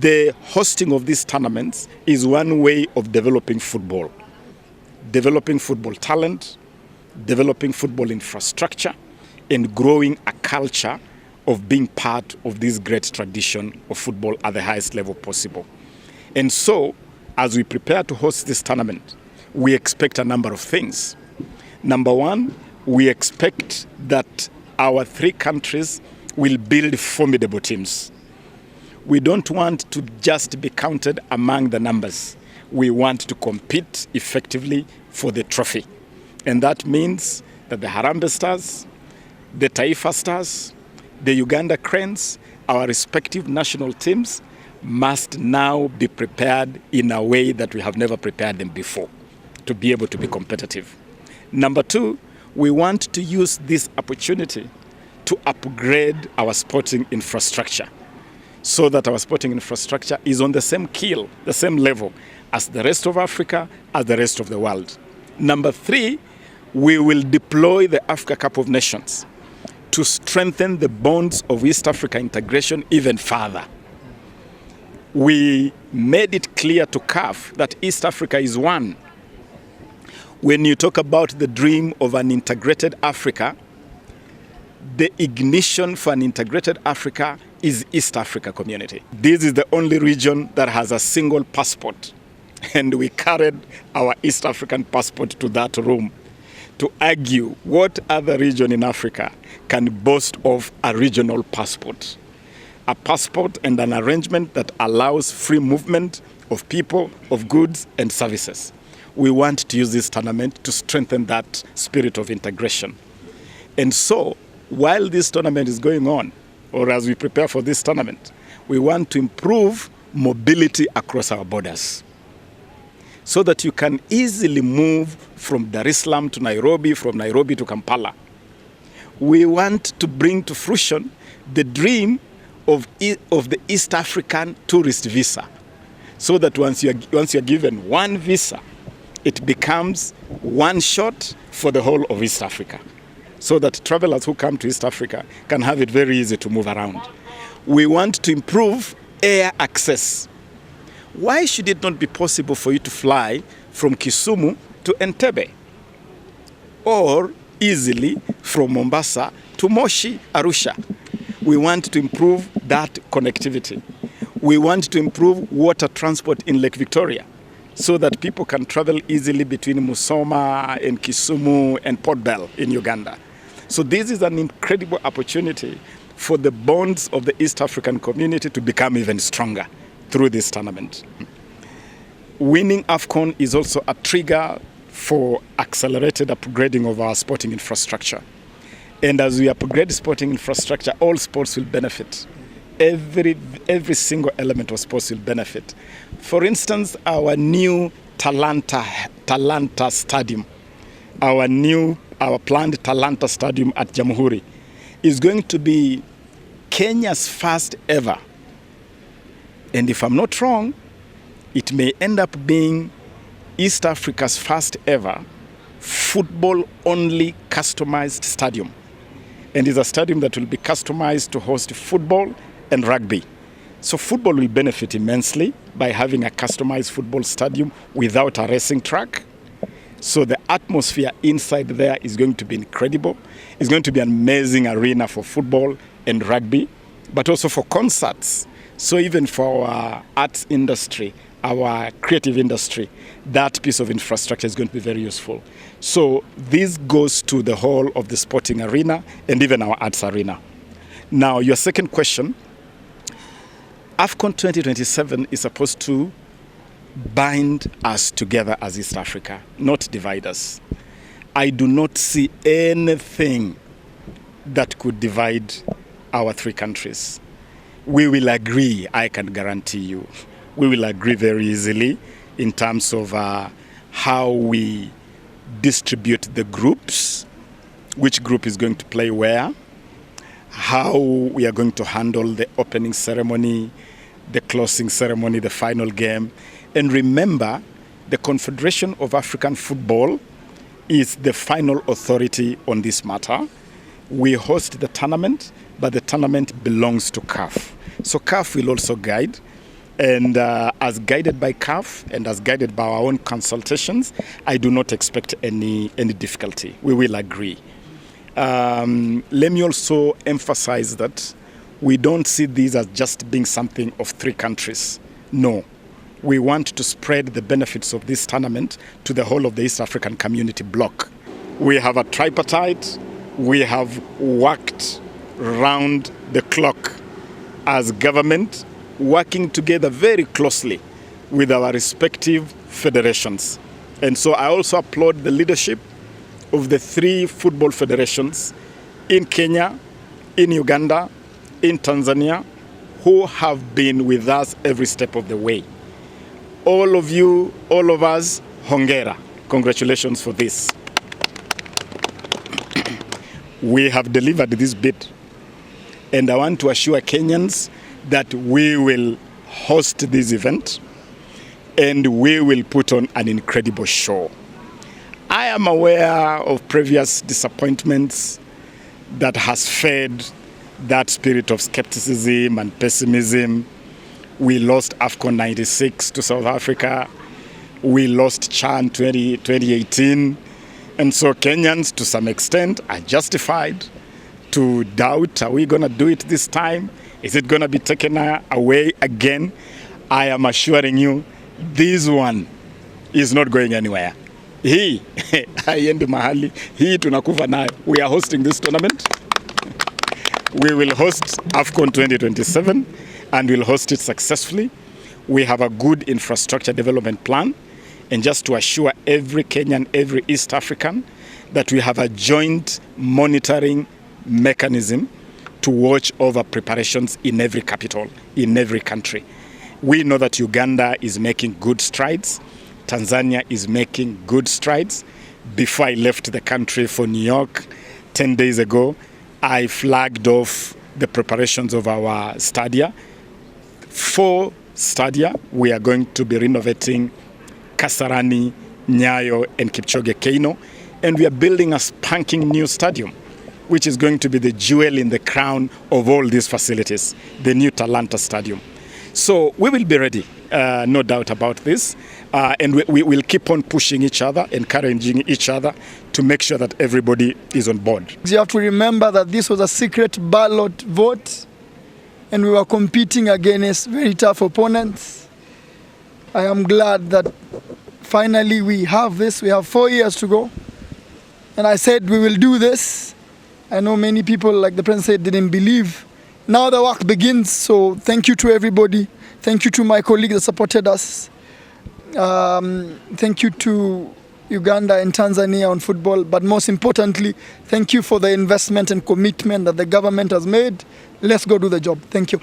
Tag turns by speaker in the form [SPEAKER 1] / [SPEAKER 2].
[SPEAKER 1] The hosting of these tournaments is one way of developing football talent, developing football infrastructure, and growing a culture of being part of this great tradition of football at the highest level possible. And so, as we prepare to host this tournament, we expect a number of things. Number one, we expect that our three countries will build formidable teams. We don't want to just be counted among the numbers. We want to compete effectively for the trophy. And that means that the Harambee Stars, the Taifa Stars, the Uganda Cranes, our respective national teams must now be prepared in a way that we have never prepared them before to be able to be competitive. Number two, we want to use this opportunity to upgrade our sporting infrastructure so that our sporting infrastructure is on the same keel, the same level as the rest of Africa, as the rest of the world. Number three, we will deploy the Africa Cup of Nations to strengthen the bonds of East Africa integration even further. We made it clear to CAF that East Africa is one. When you talk about the dream of an integrated Africa, the ignition for an integrated Africa is East Africa community. This is the only region that has a single passport, and we carried our East African passport to that room to argue what other region in Africa can boast of a regional passport. A passport and an arrangement that allows free movement of people, of goods and services. We want to use this tournament to strengthen that spirit of integration. And so, while this tournament is going on, or as we prepare for this tournament, we want to improve mobility across our borders so that you can easily move from Dar es Salaam to Nairobi, from Nairobi to Kampala. We want to bring to fruition the dream of the East African tourist visa, so that once you're given one visa, it becomes one shot for the whole of East Africa, so that travelers who come to East Africa can have it very easy to move around. We want to improve air access. Why should it not be possible for you to fly from Kisumu to Entebbe, or easily from Mombasa to Moshi, Arusha? We want to improve that connectivity. We want to improve water transport in Lake Victoria so that people can travel easily between Musoma and Kisumu and Port Bell in Uganda. So this is an incredible opportunity for the bonds of the East African community to become even stronger through this tournament. Winning Afcon is also a trigger for accelerated upgrading of our sporting infrastructure. And as we upgrade sporting infrastructure, all sports will benefit. Every single element of sports will benefit. For instance, our new Talanta Stadium, our planned Talanta Stadium at Jamhuri is going to be Kenya's first ever. And if I'm not wrong, it may end up being East Africa's first ever football-only customized stadium. And it's a stadium that will be customized to host football and rugby. So football will benefit immensely by having a customized football stadium without a racing track. So the atmosphere inside there is going to be incredible. It's going to be an amazing arena for football and rugby, but also for concerts. So even for our arts industry, our creative industry, that piece of infrastructure is going to be very useful. So this goes to the whole of the sporting arena and even our arts arena. Now, your second question, Afcon 2027 is supposed to bind us together as East Africa, not divide us. I do not see anything that could divide our three countries. We will agree, I can guarantee you. We will agree very easily in terms of how we distribute the groups, which group is going to play where, how we are going to handle the opening ceremony, the closing ceremony, the final game. And remember, the Confederation of African Football is the final authority on this matter. We host the tournament, but the tournament belongs to CAF. So CAF will also guide. And as guided by CAF and as guided by our own consultations, I do not expect any difficulty. We will agree. Let me also emphasize that we don't see this as just being something of 3 countries. No. We want to spread the benefits of this tournament to the whole of the East African Community bloc. We have a tripartite. We have worked round the clock as government, working together very closely with our respective federations. And so I also applaud the leadership of the 3 football federations in Kenya, in Uganda, in Tanzania, who have been with us every step of the way. All of you, all of us, hongera. Congratulations for this. We have delivered this bid, and I want to assure Kenyans that we will host this event and we will put on an incredible show. I am aware of previous disappointments that has fed that spirit of skepticism and pessimism. We lost Afcon 96 to South Africa. We lost CHAN 2018. And so Kenyans, to some extent, are justified to doubt, are we going to do it this time? Is it going to be taken away again? I am assuring you, this one is not going anywhere. Haiendi mahali. Hii tunakufa nayo. We are hosting this tournament. We will host Afcon 2027 and we'll host it successfully. We have a good infrastructure development plan. And just to assure every Kenyan, every East African, that we have a joint monitoring mechanism to watch over preparations in every capital, in every country. We know that Uganda is making good strides. Tanzania is making good strides. Before I left the country for New York 10 days ago, I flagged off the preparations of our stadia. 4 stadia we are going to be renovating: Kasarani, Nyayo, and Kipchoge Keino. And we are building a spanking new stadium, which is going to be the jewel in the crown of all these facilities, the new Talanta Stadium. So we will be ready, no doubt about this. And we will keep on pushing each other, encouraging each other to make sure that everybody is on board.
[SPEAKER 2] You have to remember that this was a secret ballot vote, and we were competing against very tough opponents. I am glad that finally we have this. We have 4 years to go. And I said we will do this. I know many people, like the president said, didn't believe. Now the work begins. So thank you to everybody. Thank you to my colleagues that supported us. Thank you to Uganda and Tanzania on football. But most importantly, thank you for the investment and commitment that the government has made. Let's go do the job. Thank you.